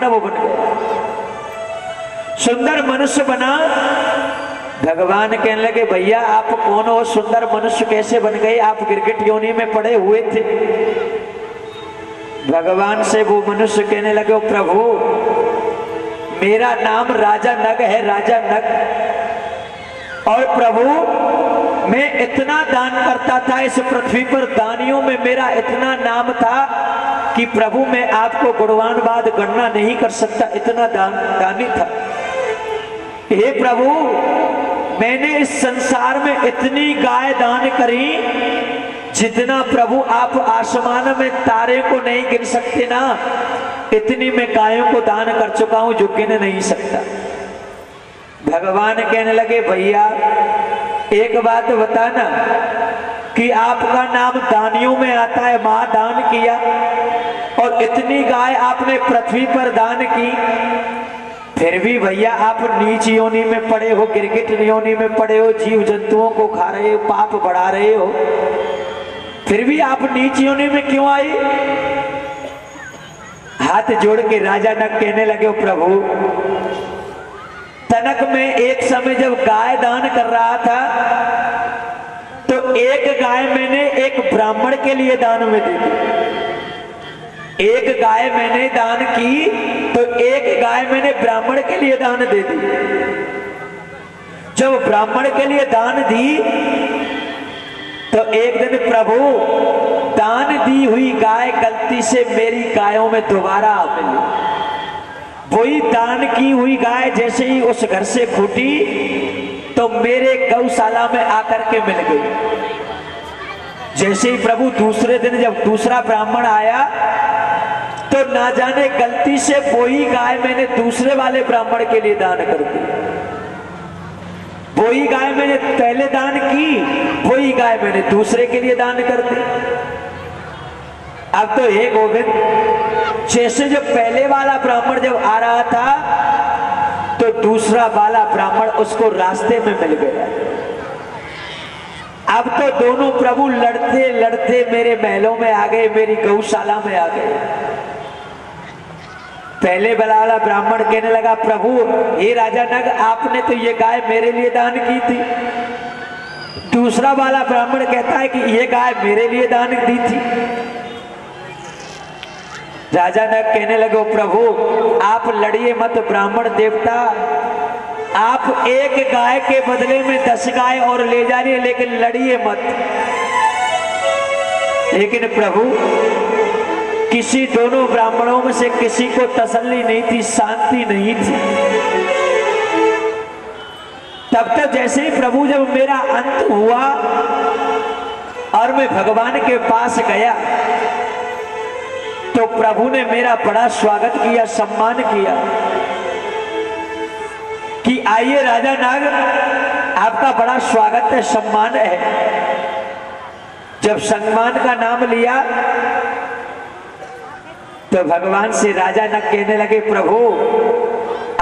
वो बन गया, सुंदर मनुष्य बना। भगवान कहने लगे भैया आप कौन हो, सुंदर मनुष्य कैसे बन गए, आप गिरगिट योनि में पड़े हुए थे। भगवान से वो मनुष्य कहने लगे प्रभु मेरा नाम राजा नग है, राजा नग, और प्रभु मैं इतना दान करता था इस पृथ्वी पर, दानियों में मेरा इतना नाम था कि प्रभु मैं आपको गुणवानवाद गणना नहीं कर सकता, इतना दानी था। हे प्रभु मैंने इस संसार में इतनी गाय दान करी जितना प्रभु आप आसमान में तारे को नहीं गिन सकते ना, इतनी मैं गायों को दान कर चुका हूं जो गिन नहीं सकता। भगवान कहने लगे भैया एक बात बताना कि आपका नाम दानियों में आता है, महादान किया, और इतनी गाय आपने पृथ्वी पर दान की, फिर भी भैया आप नीच योनि में पड़े हो, गिरगिट योनि में पड़े हो, जीव जंतुओं को खा रहे हो, पाप बढ़ा रहे हो, फिर भी आप नीच योनि में क्यों आए। हाथ जोड़ के राजा नग कहने लगे प्रभु तनक में एक समय जब गाय दान कर रहा था तो एक गाय मैंने एक ब्राह्मण के लिए दान में दी थी, एक गाय मैंने दान की तो एक गाय मैंने ब्राह्मण के लिए दान दे दी। जब ब्राह्मण के लिए दान दी तो एक दिन प्रभु दान दी हुई गाय गलती से मेरी गायों में दोबारा मिली। वही दान की हुई गाय जैसे ही उस घर से फूटी तो मेरे गौशाला में आकर के मिल गई। जैसे ही प्रभु दूसरे दिन जब दूसरा ब्राह्मण आया तो ना जाने गलती से वही गाय मैंने दूसरे वाले ब्राह्मण के लिए दान कर दी। वही गाय मैंने पहले दान की, वही गाय मैंने दूसरे के लिए दान कर दी। अब तो हे गोविंद जैसे जो पहले वाला ब्राह्मण जब आ रहा था तो दूसरा वाला ब्राह्मण उसको रास्ते में मिल गया। अब तो दोनों प्रभु लड़ते लड़ते मेरे महलों में आ गए, मेरी गौशाला में आ गए। पहले वाला ब्राह्मण कहने लगा प्रभु हे राजा नग आपने तो ये गाय मेरे लिए दान की थी। दूसरा वाला ब्राह्मण कहता है कि ये गाय मेरे लिए दान दी थी। राजा नग कहने लगे प्रभु आप लड़िए मत ब्राह्मण देवता, आप एक गाय के बदले में 10 गाय और ले जा रही है, लेकिन लड़िए मत। लेकिन प्रभु किसी दोनों ब्राह्मणों में से किसी को तसल्ली नहीं थी, शांति नहीं थी। तब तक जैसे ही प्रभु जब मेरा अंत हुआ और मैं भगवान के पास गया तो प्रभु ने मेरा बड़ा स्वागत किया, सम्मान किया कि आइए राजा नाग आपका बड़ा स्वागत है, सम्मान है। जब सम्मान का नाम लिया तो भगवान से राजा नग कहने लगे प्रभु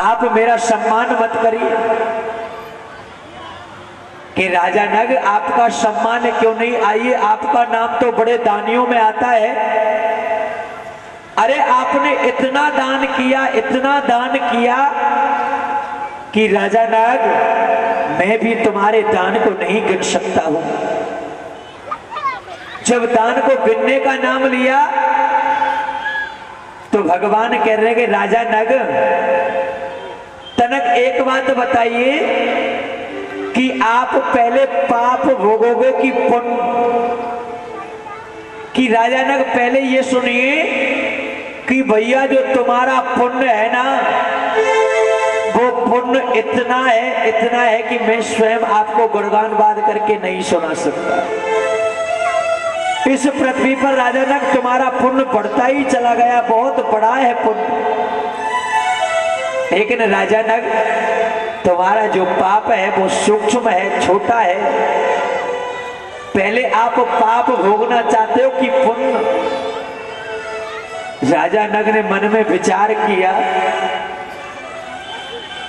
आप मेरा सम्मान मत करिए। कि राजा नग आपका सम्मान क्यों नहीं, आइए आपका नाम तो बड़े दानियों में आता है। अरे आपने इतना दान किया, इतना दान किया कि राजा नाग मैं भी तुम्हारे दान को नहीं गिन सकता हूं। जब दान को गिनने का नाम लिया तो भगवान कह रहे कि राजा नग तनक एक बात बताइए कि आप पहले पाप भोगोगे कि पुण्य। कि राजा नग पहले ये सुनिए कि भैया जो तुम्हारा पुण्य है ना वो पुण्य इतना है कि मैं स्वयं आपको गुणगानवाद करके नहीं सुना सकता। इस पृथ्वी पर राजा नग तुम्हारा पुण्य बढ़ता ही चला गया, बहुत बड़ा है पुण्य। लेकिन राजा नग तुम्हारा जो पाप है वो सूक्ष्म है, छोटा है। पहले आप पाप भोगना चाहते हो कि पुण्य। राजा नग ने मन में विचार किया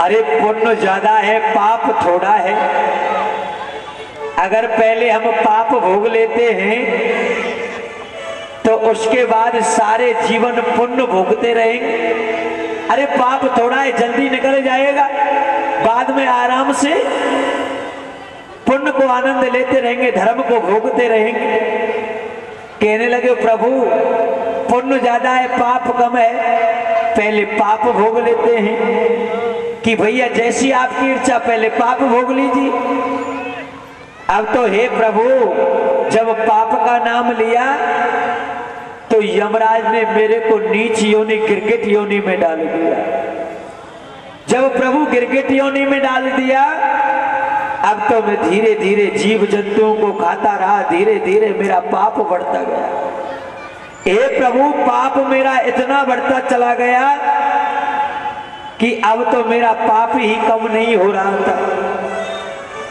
अरे पुण्य ज्यादा है, पाप थोड़ा है। अगर पहले हम पाप भोग लेते हैं तो उसके बाद सारे जीवन पुण्य भोगते रहेंगे। अरे पाप थोड़ा है, जल्दी निकल जाएगा, बाद में आराम से पुण्य को आनंद लेते रहेंगे, धर्म को भोगते रहेंगे। कहने लगे प्रभु पुण्य ज्यादा है पाप कम है, पहले पाप भोग लेते हैं। कि भैया जैसी आपकी इच्छा, पहले पाप भोग लीजिए। अब तो हे प्रभु जब पाप का नाम लिया तो यमराज ने मेरे को नीच योनि गिरगिट योनि में डाल दिया। जब प्रभु गिरगिट योनि में डाल दिया, अब तो मैं धीरे धीरे जीव जंतुओं को खाता रहा, धीरे धीरे मेरा पाप बढ़ता गया। हे प्रभु पाप मेरा इतना बढ़ता चला गया कि अब तो मेरा पाप ही कम नहीं हो रहा था।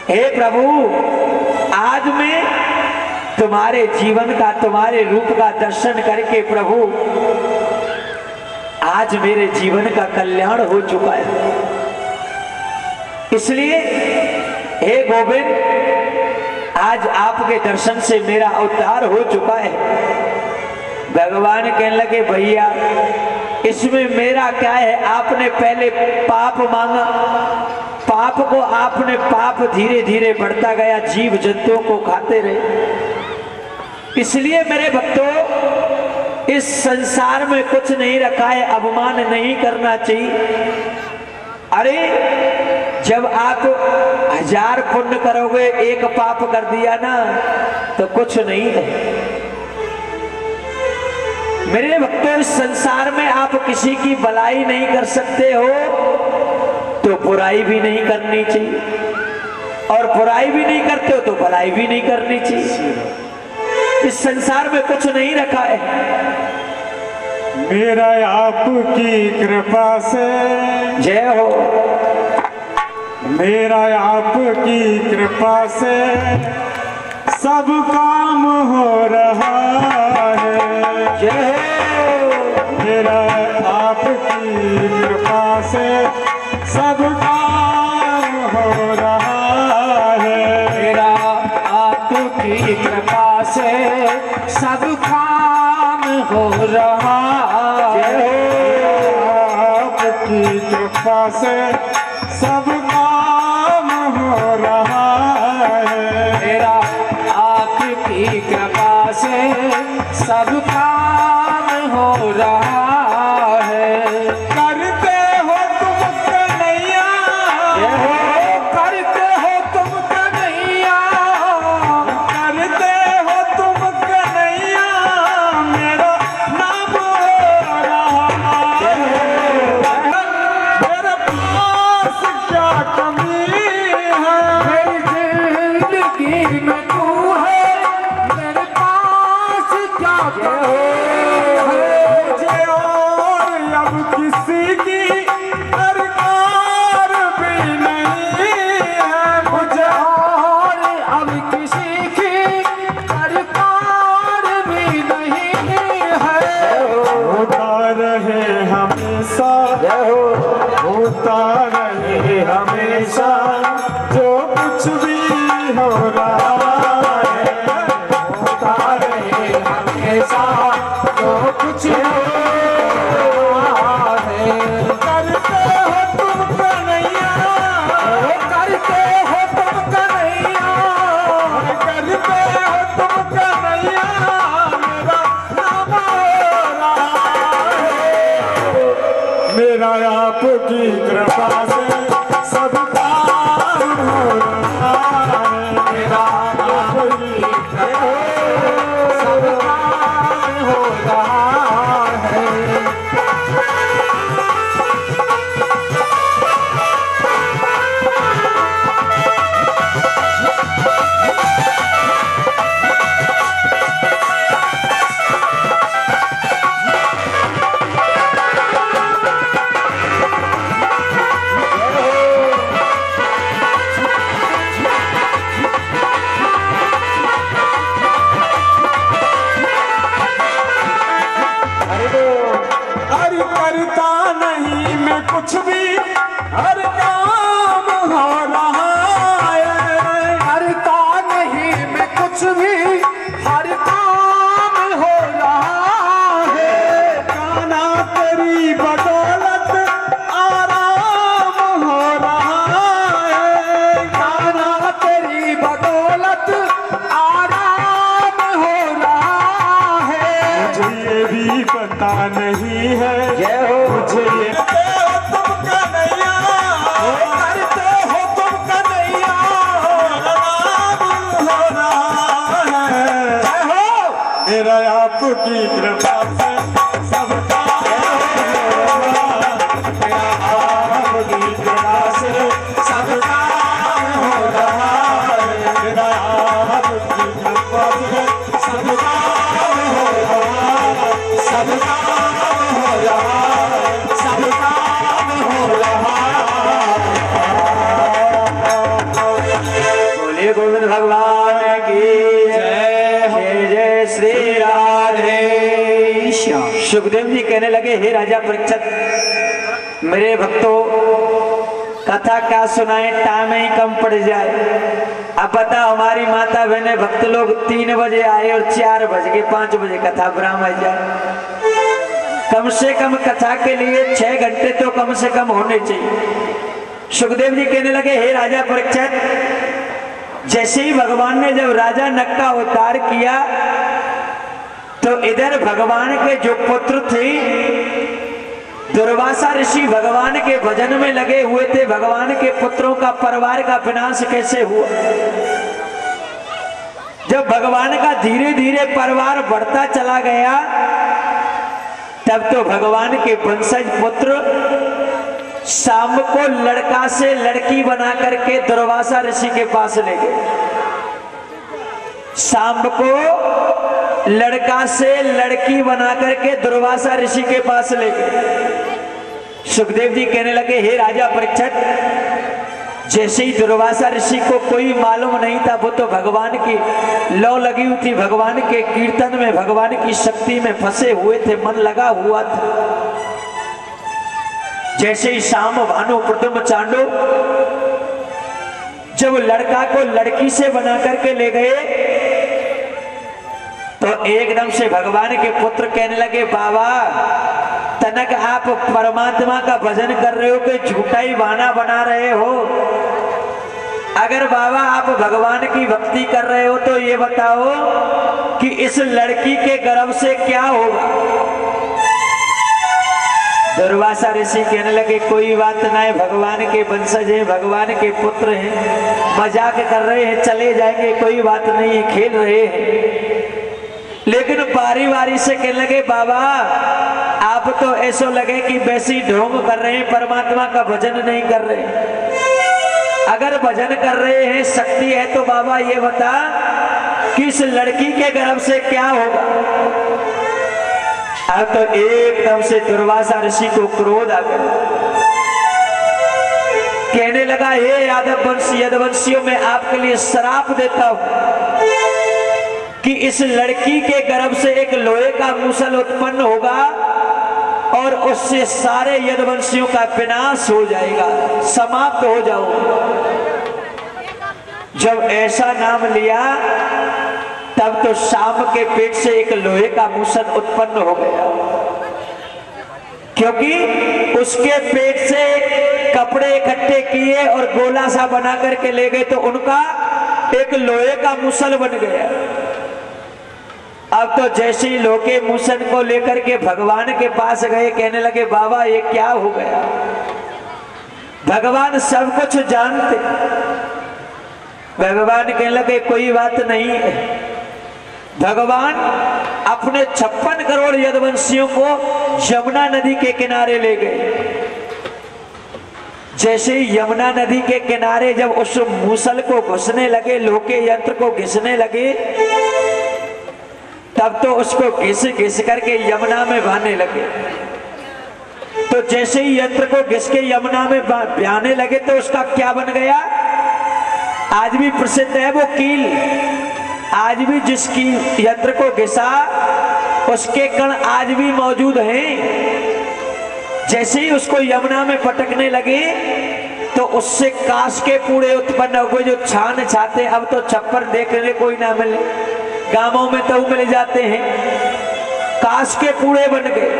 हे प्रभु आज मैं तुम्हारे जीवन का, तुम्हारे रूप का दर्शन करके प्रभु आज मेरे जीवन का कल्याण हो चुका है। इसलिए हे गोविंद आज आपके दर्शन से मेरा उद्धार हो चुका है। भगवान कहने लगे भैया इसमें मेरा क्या है, आपने पहले पाप मांगा, पाप को आपने पाप धीरे धीरे बढ़ता गया, जीव जंतुओं को खाते रहे। इसलिए मेरे भक्तों इस संसार में कुछ नहीं रखा है, अभिमान नहीं करना चाहिए। अरे जब आप 1000 पुण्य करोगे, एक पाप कर दिया ना तो कुछ नहीं है। मेरे भक्तों इस संसार में आप किसी की भलाई नहीं कर सकते हो तो बुराई भी नहीं करनी चाहिए, और बुराई भी नहीं करते हो तो भलाई भी नहीं करनी चाहिए। इस संसार में कुछ नहीं रखा है। मेरा आपकी कृपा से जय हो, मेरा आपकी कृपा से सब काम हो रहा है। जय हो, मेरा आपकी कृपा से सब काम हो रहा है। मेरा आपकी कृपा से सब काम हो रहा है। आपकी कृपा से सब काम हो रहा है। मेरा आपकी कृपा से सब काम हो रहा है। करते हो तुम कन्हैया, करते हो तुम कन्हैया, करते हो तुम कन्हैया, मेरा नाम हो रहा है। मेरे पास क्या कमी है, मेरी जिंदगी में तू है, मेरे पास क्या कमी है। मुझे और अब किसी की दरकार भी नहीं है। मुझे और अब किसी की दरकार भी नहीं है। होता रहे हमेशा, होता रहे हमेशा जो कुछ भी हो रहा है। होता रहे हमेशा जो कुछ हो रहा है। करते हो तुम कन्हैया, करते हो तुम कन्हैया, करते हो तुम कन्हैया, मेरा नाम हो रहा है। मेरा आपकी कृपा से सब काम हो रहा है। मेरा आपकी कृपा से सब काम हो रहा है। अरे करता नहीं मैं कुछ भी, हर काम हो रहा है। करता नहीं मैं कुछ भी, हर काम हो रहा है। कान्हा तेरी बदौलत मुझे तुम कन्हैया, करते हो तुम कन्हैया, नाम हो रहा है। जय हो। मेरा आपकी कृपा से सबका आपकी कृपा से सबका हो रहा है, मेरा आपकी कृपा से सबका हो रहा है, सबका हो रहा है, सबका हो रहा है। बोलिए गोविंद भगवान की जय। जय जय श्री राधे श्याम। सुखदेव जी कहने लगे, हे राजा परीक्षित, मेरे भक्तों कथा क्या सुनाए, टाइम ही कम पड़ जाए। अब बताओ, हमारी माता बहने भक्त लोग 3 बजे आए और 4 बज के 5 बजे कथा ब्राह्मण जाए। कम से कम कथा के लिए 6 घंटे तो कम से कम होने चाहिए। सुखदेव जी कहने लगे, हे राजा परीक्षित, जैसे ही भगवान ने जब राजा नग का अवतार किया तो इधर भगवान के जो पुत्र थे दुर्वासा ऋषि भगवान के भजन में लगे हुए थे। भगवान के पुत्रों का परिवार का विनाश कैसे हुआ? जब भगवान का धीरे धीरे परिवार बढ़ता चला गया तब तो भगवान के वंशज पुत्र शाम को लड़का से लड़की बना करके दुर्वासा ऋषि के पास ले गए। शाम को लड़का से लड़की बना करके दुर्वासा ऋषि के पास ले गए। सुखदेव जी कहने लगे, हे राजा परीक्षित, जैसे ही दुर्वासा ऋषि को कोई मालूम नहीं था, वो तो भगवान की लौ लगी हुई थी, भगवान के कीर्तन में, भगवान की शक्ति में फंसे हुए थे, मन लगा हुआ था। जैसे ही शाम भानु प्रथम चांडो जब लड़का को लड़की से बना करके ले गए तो एकदम से भगवान के पुत्र कहने लगे, बाबा तनक आप परमात्मा का भजन कर रहे हो कि झूठा ही बहाना बना रहे हो? अगर बाबा आप भगवान की भक्ति कर रहे हो तो ये बताओ कि इस लड़की के गर्भ से क्या होगा? दुर्वासा ऋषि कहने लगे, कोई बात ना है, भगवान के वंशज हैं, भगवान के पुत्र हैं, मजाक कर रहे हैं, चले जाएंगे, कोई बात नहीं है, खेल रहे हैं। लेकिन बारी बारी से कहने लगे, बाबा आप तो ऐसा लगे कि वैसी ढोंग कर रहे हैं, परमात्मा का भजन नहीं कर रहे हैं। अगर भजन कर रहे हैं, शक्ति है, तो बाबा ये बता कि इस लड़की के गर्भ से क्या होगा? अब तो एकदम से दुर्वासा ऋषि को क्रोध आ गया। कहने लगा, हे यादव वंशी यदुवंशियों, मैं आपके लिए श्राप देता हूं कि इस लड़की के गर्भ से एक लोहे का मूसल उत्पन्न होगा और उससे सारे यदुवंशियों का विनाश हो जाएगा, समाप्त हो जाओ। जब ऐसा नाम लिया तब तो शाम के पेट से एक लोहे का मूसल उत्पन्न हो गया, क्योंकि उसके पेट से कपड़े इकट्ठे किए और गोला सा बना करके ले गए तो उनका एक लोहे का मूसल बन गया। अब तो जैसे ही लोहे मूसल को लेकर के भगवान के पास गए, कहने लगे, बाबा ये क्या हो गया? भगवान सब कुछ जानते। भगवान कहने लगे, कोई बात नहीं है। भगवान अपने 56 करोड़ यदुवंशियों को यमुना नदी के किनारे ले गए। जैसे ही यमुना नदी के किनारे जब उस मूसल को घुसने लगे, लोहे यंत्र को घिसने लगे, तब तो उसको घिस घिस करके यमुना में बहाने लगे। तो जैसे ही यंत्र को घिस के यमुना में बहाने लगे तो उसका क्या बन गया? आज भी प्रसिद्ध है वो कील। आज भी जिसकी यंत्र को घिसा उसके कण आज भी मौजूद हैं। जैसे ही उसको यमुना में पटकने लगे तो उससे कांच के पूड़े उत्पन्न हो गए, जो छान छाते। अब तो छप्पर देखने कोई ना मिले, गांवों में तो मिल जाते हैं। कांच के पूड़े बन गए।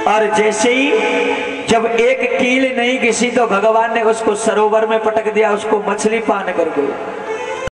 और जैसे ही जब एक कील नहीं घिसी तो भगवान ने उसको सरोवर में पटक दिया, उसको मछली पान कर गई।